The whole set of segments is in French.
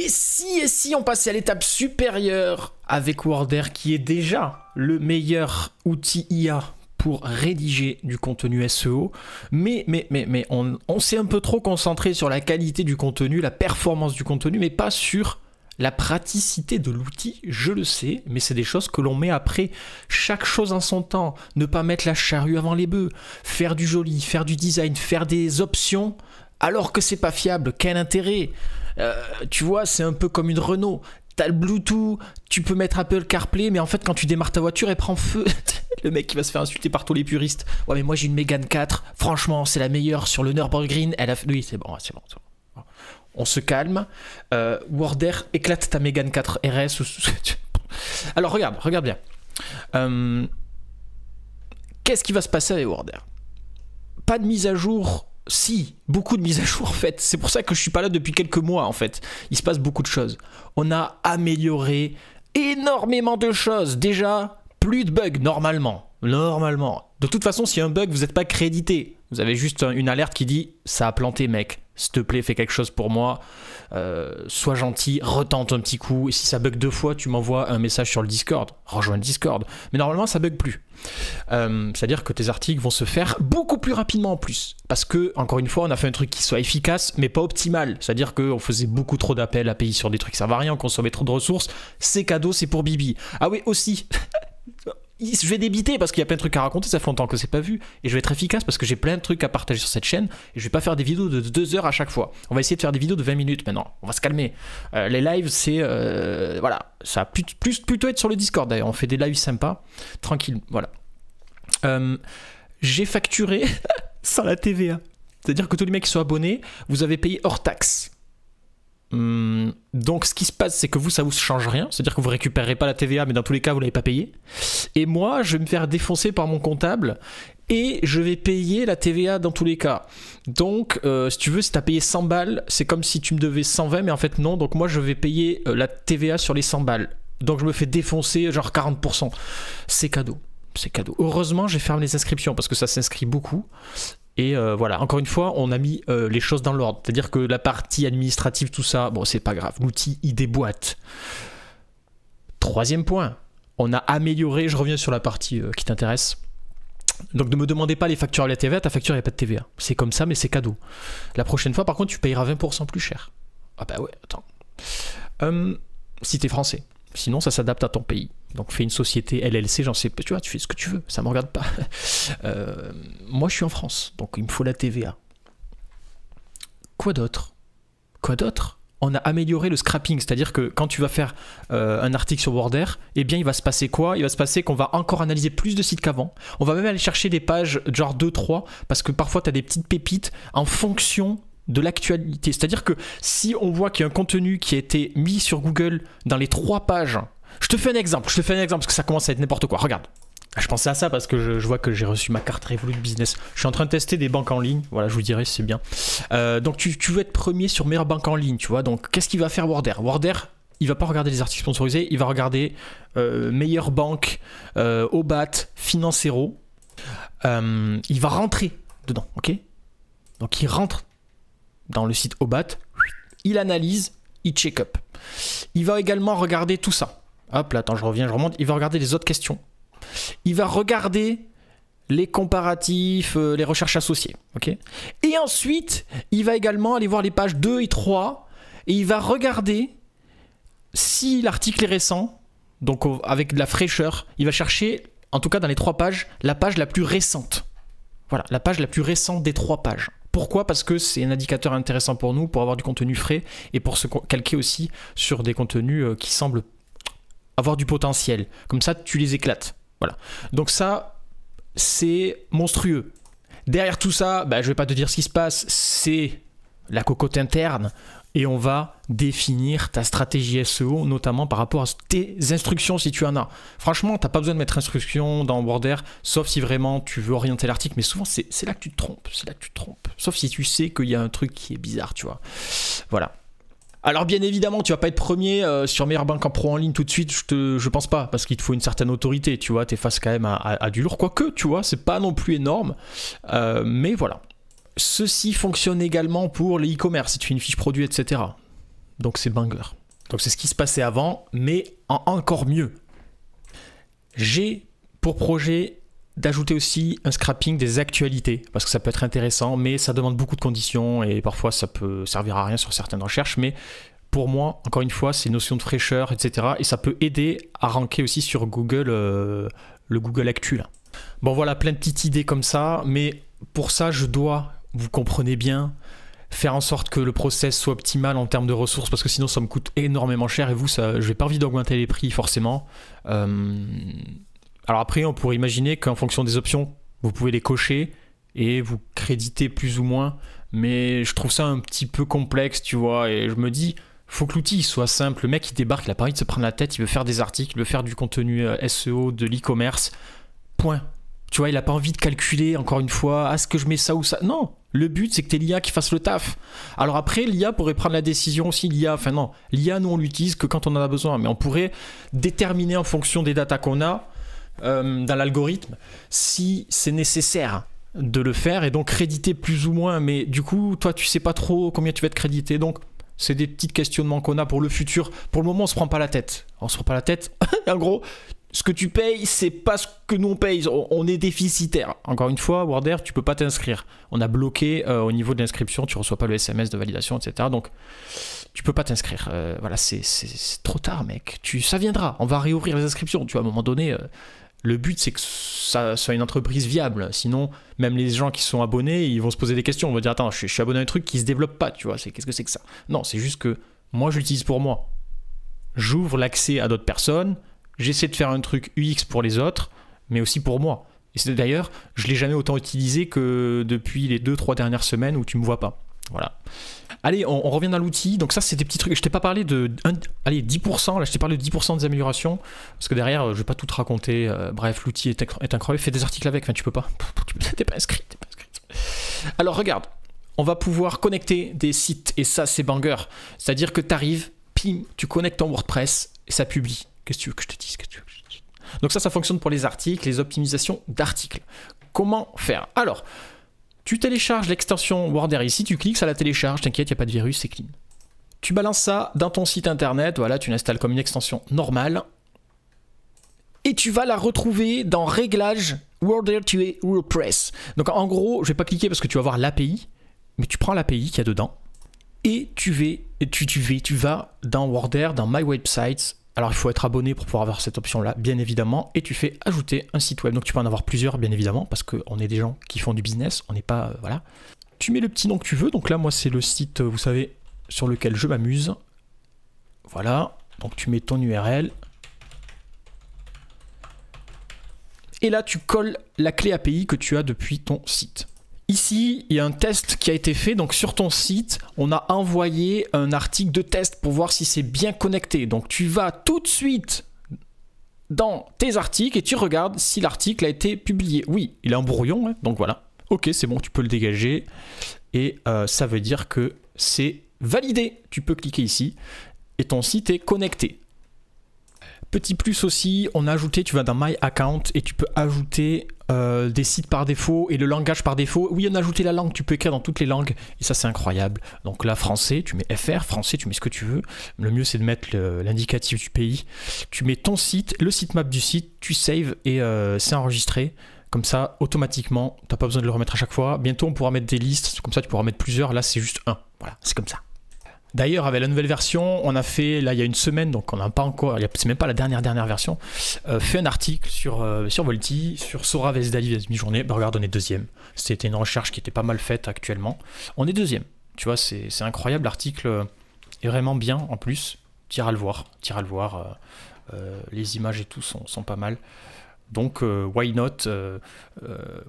et si on passait à l'étape supérieure avec Worder, qui est déjà le meilleur outil IA pour rédiger du contenu SEO, mais on s'est un peu trop concentré sur la qualité du contenu, la performance du contenu, mais pas sur la praticité de l'outil, je le sais, mais c'est des choses que l'on met après. Chaque chose en son temps, ne pas mettre la charrue avant les bœufs, faire du joli, faire du design, faire des options, alors que c'est pas fiable, quel intérêt? Tu vois, c'est un peu comme une Renault. T'as le Bluetooth, tu peux mettre Apple CarPlay, mais en fait, quand tu démarres ta voiture, elle prend feu. Le mec qui va se faire insulter par tous les puristes. Ouais, mais moi j'ai une Mégane 4, franchement, c'est la meilleure sur le Nürburgring. Oui, c'est bon, c'est bon. On se calme. Worder, éclate ta Mégane 4 RS. Alors regarde bien. Qu'est-ce qui va se passer avec Worder? Pas de mise à jour. Si, beaucoup de mises à jour en fait. C'est pour ça que je suis pas là depuis quelques mois en fait. Il se passe beaucoup de choses. On a amélioré énormément de choses. Déjà, plus de bugs normalement. De toute façon, s'il y a un bug, vous n'êtes pas crédité. Vous avez juste une alerte qui dit « ça a planté mec, s'il te plaît, fais quelque chose pour moi, sois gentil, retente un petit coup. Et si ça bug 2 fois, tu m'envoies un message sur le Discord, rejoins le Discord. » Mais normalement, ça bug plus. C'est-à-dire que tes articles vont se faire beaucoup plus rapidement en plus. Parce que, encore une fois, on a fait un truc qui soit efficace, mais pas optimal. C'est-à-dire qu'on faisait beaucoup trop d'appels API sur des trucs qui servent à rien, on consommait trop de ressources. C'est cadeau, c'est pour Bibi. Ah oui, aussi... Je vais débiter parce qu'il y a plein de trucs à raconter, ça fait longtemps que c'est pas vu, et je vais être efficace parce que j'ai plein de trucs à partager sur cette chaîne, et je vais pas faire des vidéos de 2 heures à chaque fois. On va essayer de faire des vidéos de 20 minutes maintenant, on va se calmer. Les lives, c'est... voilà, ça va plutôt être sur le Discord d'ailleurs, on fait des lives sympas, tranquille, voilà. J'ai facturé sans la TVA, c'est-à-dire que tous les mecs qui sont abonnés, vous avez payé hors taxe. Donc ce qui se passe, c'est que vous, ça vous change rien, c'est à dire que vous récupérez pas la TVA, mais dans tous les cas vous l'avez pas payé, et moi je vais me faire défoncer par mon comptable et je vais payer la TVA dans tous les cas. Donc si tu veux, si tu as payé 100 balles, c'est comme si tu me devais 120, mais en fait non, donc moi je vais payer la TVA sur les 100 balles, donc je me fais défoncer genre 40%. C'est cadeau, c'est cadeau. Heureusement j'ai fermé les inscriptions parce que ça s'inscrit beaucoup. Et voilà, encore une fois, on a mis les choses dans l'ordre. C'est-à-dire que la partie administrative, tout ça, bon, c'est pas grave. L'outil, il déboîte. 3e point, on a amélioré, je reviens sur la partie qui t'intéresse. Donc ne me demandez pas les factures à la TVA, ta facture, il n'y a pas de TVA. C'est comme ça, mais c'est cadeau. La prochaine fois, par contre, tu payeras 20% plus cher. Ah bah ouais, attends. Si t'es français. Sinon, ça s'adapte à ton pays. Donc, fais une société LLC, j'en sais pas. Tu vois, tu fais ce que tu veux, ça me regarde pas. Moi, je suis en France, donc il me faut la TVA. Quoi d'autre? On a amélioré le scrapping, c'est-à-dire que quand tu vas faire un article sur Worder, eh bien, il va se passer quoi? Il va se passer qu'on va encore analyser plus de sites qu'avant. On va même aller chercher des pages genre 2-3, parce que parfois, tu as des petites pépites en fonction de l'actualité. C'est-à-dire que si on voit qu'il y a un contenu qui a été mis sur Google dans les 3 pages, je te fais un exemple parce que ça commence à être n'importe quoi. Regarde, je pensais à ça parce que je vois que j'ai reçu ma carte Revolut Business. Je suis en train de tester des banques en ligne, voilà, je vous dirai si c'est bien. Donc tu veux être premier sur meilleure banque en ligne, tu vois. Donc qu'est-ce qu'il va faire Worder? Worder, il va pas regarder les articles sponsorisés, il va regarder meilleure banque, Obat, Financero. Il va rentrer dedans, ok? Donc il rentre dans le site Obat, il analyse, il check up. Il va également regarder tout ça. Hop là, attends, je remonte. Il va regarder les autres questions. Il va regarder les comparatifs, les recherches associées. Ok. Et ensuite, il va également aller voir les pages 2 et 3 et il va regarder si l'article est récent, donc avec de la fraîcheur. Il va chercher, en tout cas dans les 3 pages, la page la plus récente. Voilà, la page la plus récente des 3 pages. Pourquoi? Parce que c'est un indicateur intéressant pour nous, pour avoir du contenu frais et pour se calquer aussi sur des contenus qui semblent avoir du potentiel. Comme ça, tu les éclates. Voilà. Donc ça, c'est monstrueux. Derrière tout ça, bah, je ne vais pas te dire ce qui se passe, c'est la cocotte interne et on va définir ta stratégie SEO, notamment par rapport à tes instructions si tu en as. Franchement, tu n'as pas besoin de mettre instructions dans Worder, sauf si vraiment tu veux orienter l'article, mais souvent c'est là que tu te trompes, Sauf si tu sais qu'il y a un truc qui est bizarre, tu vois. Voilà. Alors bien évidemment, tu vas pas être premier sur meilleure banque en pro en ligne tout de suite, je pense pas, parce qu'il te faut une certaine autorité, tu vois, tu es face quand même à du lourd, quoique, tu vois, c'est pas non plus énorme, mais voilà. Ceci fonctionne également pour les e-commerce, si tu fais une fiche produit, etc. Donc c'est banger. Donc c'est ce qui se passait avant, mais en encore mieux. J'ai pour projet d'ajouter aussi un scrapping des actualités, parce que ça peut être intéressant, mais ça demande beaucoup de conditions, et parfois ça peut servir à rien sur certaines recherches, mais pour moi, encore une fois, c'est une notion de fraîcheur, etc. Et ça peut aider à ranker aussi sur Google, le Google Actu, là. Bon voilà, plein de petites idées comme ça, mais pour ça, je dois, vous comprenez bien, faire en sorte que le process soit optimal en termes de ressources, parce que sinon ça me coûte énormément cher, et vous, ça, je n'ai pas envie d'augmenter les prix forcément. Alors après, on pourrait imaginer qu'en fonction des options, vous pouvez les cocher et vous créditer plus ou moins, mais je trouve ça un petit peu complexe, tu vois, et je me dis, faut que l'outil soit simple. Le mec, il débarque, il a pas envie de se prendre la tête, il veut faire des articles, il veut faire du contenu SEO, de l'e-commerce, point. Tu vois, il a pas envie de calculer, encore une fois, est-ce que je mets ça ou ça? Non, le but, c'est que t'aies l'IA qui fasse le taf. Alors après, l'IA pourrait prendre la décision aussi, l'IA, nous, on l'utilise que quand on en a besoin, mais on pourrait déterminer en fonction des datas qu'on a, dans l'algorithme, si c'est nécessaire de le faire, et donc créditer plus ou moins, mais du coup, toi, tu sais pas trop combien tu vas te créditer, donc c'est des petits questionnements qu'on a pour le futur. Pour le moment, on se prend pas la tête. On se prend pas la tête. En gros, ce que tu payes, c'est pas ce que nous on paye. On est déficitaire. Encore une fois, WordAir, tu peux pas t'inscrire. On a bloqué au niveau de l'inscription, tu reçois pas le SMS de validation, etc. Donc, tu peux pas t'inscrire. Voilà, c'est trop tard, mec. Ça viendra. On va réouvrir les inscriptions. Tu vois, à un moment donné, le but, c'est que ça soit une entreprise viable. Sinon, même les gens qui sont abonnés, ils vont se poser des questions. On va dire, attends, je suis abonné à un truc qui se développe pas, tu vois. Qu'est-ce que c'est que ça? Non, c'est juste que moi, je l'utilise pour moi. J'ouvre l'accès à d'autres personnes. J'essaie de faire un truc UX pour les autres, mais aussi pour moi. Et d'ailleurs, je l'ai jamais autant utilisé que depuis les 2-3 dernières semaines où tu me vois pas. Voilà. Allez, on revient dans l'outil. Donc ça, c'est des petits trucs. Je t'ai pas parlé de 10%. Là, je t'ai parlé de 10% des améliorations. Parce que derrière, je vais pas tout te raconter. Bref, l'outil est incroyable. Fais des articles avec. Enfin, tu peux pas. T'es pas inscrit. Alors, regarde. On va pouvoir connecter des sites. Et ça, c'est banger. C'est-à-dire que tu arrives, pim, tu connectes ton WordPress et ça publie. Qu'est-ce que tu veux que je te dise? Donc ça fonctionne pour les articles, les optimisations d'articles. Comment faire? Alors, tu télécharges l'extension WordAir ici, tu cliques, ça la télécharge, t'inquiète, il n'y a pas de virus, c'est clean. Tu balances ça dans ton site internet, voilà, tu l'installes comme une extension normale. Et tu vas la retrouver dans Réglages WordAir to WordPress. Donc en gros, je ne vais pas cliquer parce que tu vas voir l'API, mais tu prends l'API qu'il y a dedans et tu vas dans WordAir, dans My Websites. Alors il faut être abonné pour pouvoir avoir cette option là, bien évidemment, et tu fais ajouter un site web. Donc tu peux en avoir plusieurs, bien évidemment, parce qu'on est des gens qui font du business, on n'est pas, voilà. Tu mets le petit nom que tu veux, donc là moi c'est le site, vous savez, sur lequel je m'amuse. Voilà, donc tu mets ton URL. Et là tu colles la clé API que tu as depuis ton site. Ici, il y a un test qui a été fait, donc sur ton site, on a envoyé un article de test pour voir si c'est bien connecté. Donc tu vas tout de suite dans tes articles et tu regardes si l'article a été publié. Oui, il est en brouillon, hein, donc voilà. Ok, c'est bon, tu peux le dégager. Et ça veut dire que c'est validé. Tu peux cliquer ici et ton site est connecté. Petit plus aussi, on a ajouté, tu vas dans My Account et tu peux ajouter des sites par défaut et le langage par défaut. Oui, on a ajouté la langue, tu peux écrire dans toutes les langues et ça c'est incroyable. Donc là, français, tu mets FR, français, tu mets ce que tu veux. Le mieux c'est de mettre l'indicatif du pays. Tu mets ton site, le sitemap du site, tu saves et c'est enregistré. Comme ça, automatiquement, tu n'as pas besoin de le remettre à chaque fois. Bientôt, on pourra mettre des listes, comme ça tu pourras mettre plusieurs. Là, c'est juste un. Voilà, c'est comme ça. D'ailleurs, avec la nouvelle version, on a fait, là il y a une semaine, donc on n'a pas encore, c'est même pas la dernière version, fait un article sur Volti, sur Sora vs Dali vs mi-journée. Bah, regarde, on est deuxième. C'était une recherche qui était pas mal faite actuellement. On est deuxième. Tu vois, c'est incroyable, l'article est vraiment bien en plus. Tire à le voir. Les images et tout sont pas mal. Donc, why not?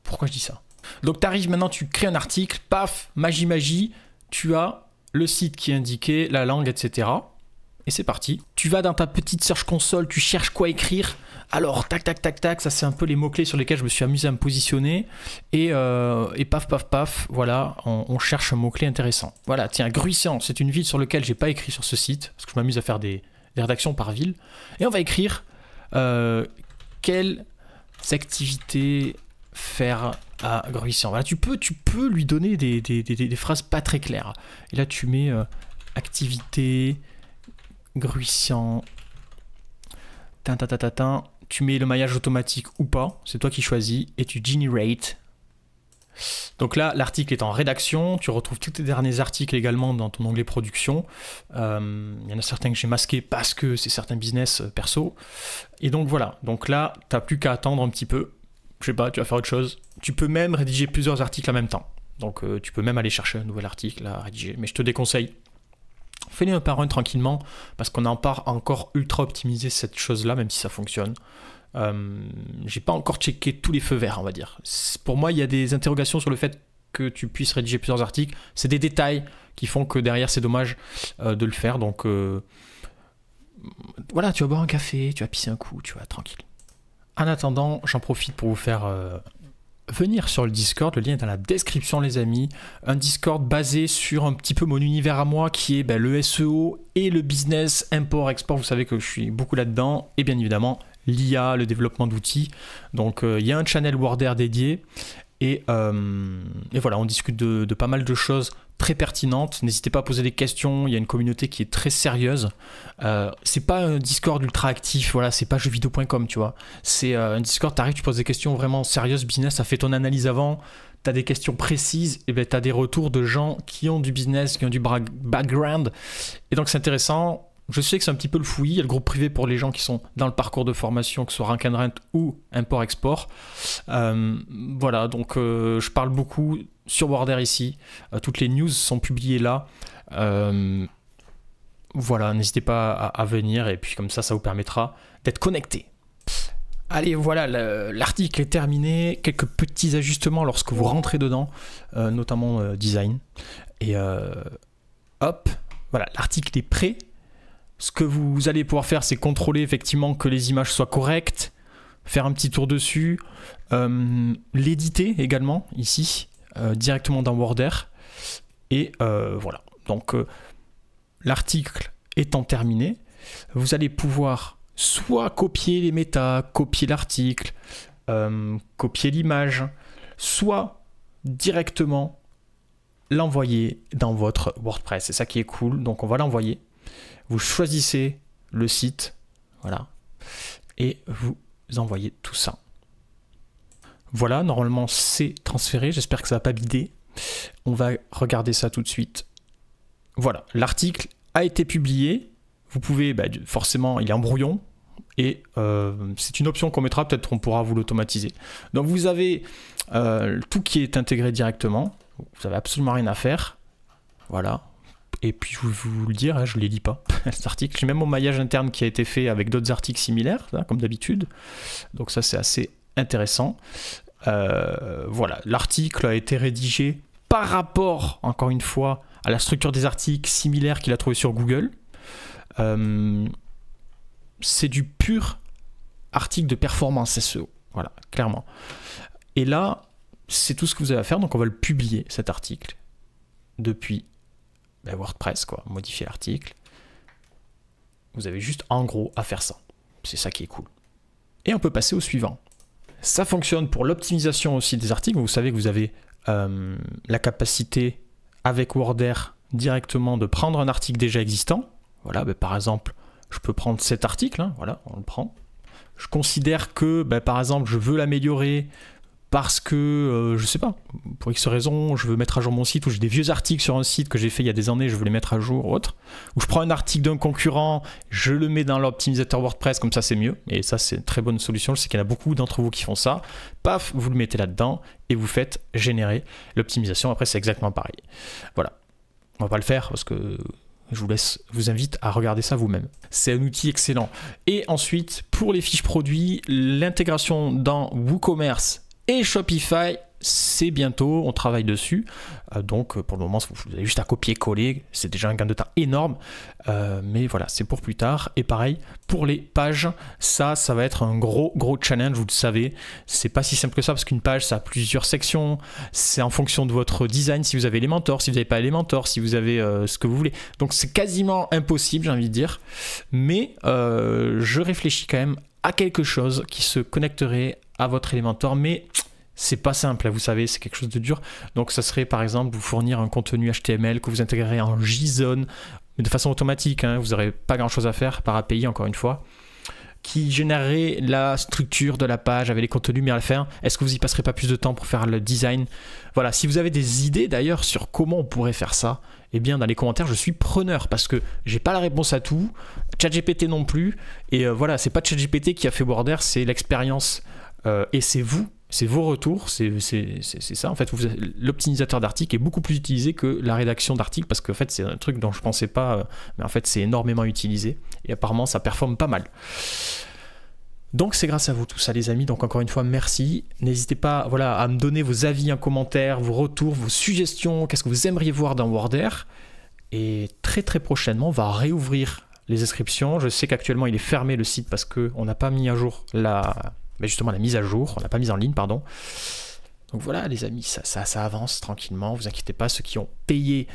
Pourquoi je dis ça? Donc, tu arrives maintenant, tu crées un article, paf, magie, tu as le site qui est indiqué, la langue, etc. Et c'est parti. Tu vas dans ta petite Search Console, tu cherches quoi écrire. Alors, tac, ça c'est un peu les mots-clés sur lesquels je me suis amusé à me positionner. Et paf, voilà, on cherche un mot-clé intéressant. Voilà, tiens, Gruissan, c'est une ville sur laquelle j'ai pas écrit sur ce site, parce que je m'amuse à faire des rédactions par ville. Et on va écrire quelles activités faire à Gruissan. Voilà, tu peux lui donner des phrases pas très claires. Et là, tu mets activité, Gruician, tu mets le maillage automatique ou pas, c'est toi qui choisis, et tu generate. Donc là, l'article est en rédaction, tu retrouves tous tes derniers articles également dans ton onglet production. Il y en a certains que j'ai masqués parce que c'est certains business perso. Et donc voilà, donc là, tu n'as plus qu'à attendre un petit peu. Je sais pas, tu vas faire autre chose. Tu peux même rédiger plusieurs articles en même temps. Donc tu peux même aller chercher un nouvel article à rédiger. Mais je te déconseille, fais-les un par un tranquillement, parce qu'on n'a pas encore ultra optimisé cette chose-là, même si ça fonctionne. J'ai pas encore checké tous les feux verts, on va dire. Pour moi, il y a des interrogations sur le fait que tu puisses rédiger plusieurs articles. C'est des détails qui font que derrière, c'est dommage de le faire. Donc voilà, tu vas boire un café, tu vas pisser un coup, tu vas tranquille. En attendant, j'en profite pour vous faire venir sur le Discord. Le lien est dans la description, les amis. Un Discord basé sur un petit peu mon univers à moi, qui est le SEO et le business import-export. Vous savez que je suis beaucoup là-dedans. Et bien évidemment, l'IA, le développement d'outils. Donc il y a un channel Worder dédié. Et voilà, on discute de pas mal de choses très pertinentes. N'hésitez pas à poser des questions. Il y a une communauté qui est très sérieuse. C'est pas un Discord ultra actif. Voilà, c'est pas jeuxvideo.com, tu vois. C'est un Discord, t'arrives, tu poses des questions vraiment sérieuses, business. Ça fait ton analyse avant. Tu as des questions précises. Et ben, tu as des retours de gens qui ont du business, qui ont du background. Et donc, c'est intéressant. Je sais que c'est un petit peu le fouillis. Il y a le groupe privé pour les gens qui sont dans le parcours de formation, que ce soit Rank and Rent ou Import-Export. Voilà, donc je parle beaucoup sur Worder ici. Toutes les news sont publiées là. Voilà, n'hésitez pas à venir et puis comme ça vous permettra d'être connecté. Allez, voilà, l'article est terminé. Quelques petits ajustements lorsque vous rentrez dedans, notamment design. Et hop, voilà, l'article est prêt. Ce que vous allez pouvoir faire, c'est contrôler effectivement que les images soient correctes, faire un petit tour dessus, l'éditer également ici, directement dans Worder. Et voilà, donc l'article étant terminé, vous allez pouvoir soit copier les méta, copier l'article, copier l'image, soit directement l'envoyer dans votre WordPress. C'est ça qui est cool, donc on va l'envoyer. Vous choisissez le site, voilà, et vous envoyez tout ça. Voilà, normalement c'est transféré, j'espère que ça va pas bider. On va regarder ça tout de suite. Voilà, l'article a été publié. Vous pouvez, forcément, il est en brouillon, et c'est une option qu'on mettra, peut-être qu'on pourra vous l'automatiser. Donc vous avez tout qui est intégré directement, vous n'avez absolument rien à faire, voilà. Et puis je vais vous le dire, je ne les lis pas, cet article. J'ai même mon maillage interne qui a été fait avec d'autres articles similaires, là, comme d'habitude. Donc ça c'est assez intéressant. Voilà, l'article a été rédigé par rapport, encore une fois, à la structure des articles similaires qu'il a trouvé sur Google. C'est du pur article de performance SEO, voilà, clairement. Et là, c'est tout ce que vous avez à faire, donc on va le publier, cet article, depuis WordPress, quoi, modifier l'article. Vous avez juste en gros à faire ça. C'est ça qui est cool. Et on peut passer au suivant. Ça fonctionne pour l'optimisation aussi des articles. Vous savez que vous avez la capacité avec Worder directement de prendre un article déjà existant. Voilà, par exemple, je peux prendre cet article, hein, voilà, on le prend. Je considère que, par exemple, je veux l'améliorer parce que, je sais pas, pour X raison, je veux mettre à jour mon site, ou j'ai des vieux articles sur un site que j'ai fait il y a des années, je veux les mettre à jour ou autre. Ou je prends un article d'un concurrent, je le mets dans l'optimisateur WordPress, comme ça c'est mieux. Et ça c'est une très bonne solution, je sais qu'il y en a beaucoup d'entre vous qui font ça. Paf, vous le mettez là-dedans et vous faites générer l'optimisation. Après c'est exactement pareil. Voilà, on va pas le faire parce que je vous invite à regarder ça vous-même. C'est un outil excellent. Et ensuite, pour les fiches produits, l'intégration dans WooCommerce et Shopify, c'est bientôt, on travaille dessus. Donc pour le moment, vous avez juste à copier-coller, c'est déjà un gain de temps énorme. Mais voilà, c'est pour plus tard. Et pareil, pour les pages, ça va être un gros challenge, vous le savez. C'est pas si simple que ça, parce qu'une page, ça a plusieurs sections. C'est en fonction de votre design, si vous avez Elementor, si vous n'avez pas Elementor, si vous avez ce que vous voulez. Donc c'est quasiment impossible, j'ai envie de dire. Mais je réfléchis quand même à quelque chose qui se connecterait à votre Elementor, mais c'est pas simple, vous savez, c'est quelque chose de dur. Donc ça serait par exemple vous fournir un contenu HTML que vous intégrerez en JSON mais de façon automatique, hein, vous n'aurez pas grand chose à faire par API encore une fois, qui générerait la structure de la page avec les contenus mis à la fin. Est-ce que vous y passerez pas plus de temps pour faire le design? Voilà, si vous avez des idées d'ailleurs sur comment on pourrait faire ça, eh bien dans les commentaires je suis preneur parce que j'ai pas la réponse à tout, ChatGPT non plus, et voilà, c'est pas ChatGPT qui a fait Border, c'est l'expérience et c'est vous. C'est vos retours, c'est ça. En fait, l'optimisateur d'articles est beaucoup plus utilisé que la rédaction d'articles parce qu'en fait, c'est un truc dont je ne pensais pas, mais en fait, c'est énormément utilisé et apparemment, ça performe pas mal. Donc, c'est grâce à vous tout ça, les amis. Donc, encore une fois, merci. N'hésitez pas voilà, à me donner vos avis en commentaire, vos retours, vos suggestions. Qu'est-ce que vous aimeriez voir dans Border? Et très, très prochainement, on va réouvrir les inscriptions. Je sais qu'actuellement, il est fermé le site parce qu'on n'a pas mis à jour mais justement la mise à jour, on l'a pas mise en ligne, pardon. Donc voilà les amis, ça avance tranquillement, vous inquiétez pas, ceux qui ont payé,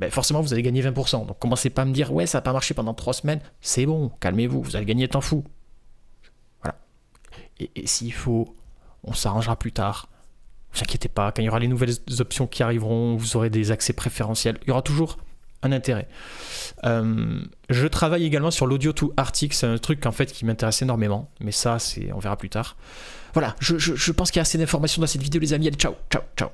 forcément vous allez gagner 20%, donc commencez pas à me dire ouais ça n'a pas marché pendant 3 semaines, c'est bon, calmez-vous, vous allez gagner tant fou. Voilà. Et s'il faut, on s'arrangera plus tard, ne vous inquiétez pas, quand il y aura les nouvelles options qui arriveront, vous aurez des accès préférentiels, il y aura toujours un intérêt. Je travaille également sur l'audio to article, c'est un truc en fait qui m'intéresse énormément, mais ça on verra plus tard. Voilà, je pense qu'il y a assez d'informations dans cette vidéo les amis, allez ciao, ciao, ciao.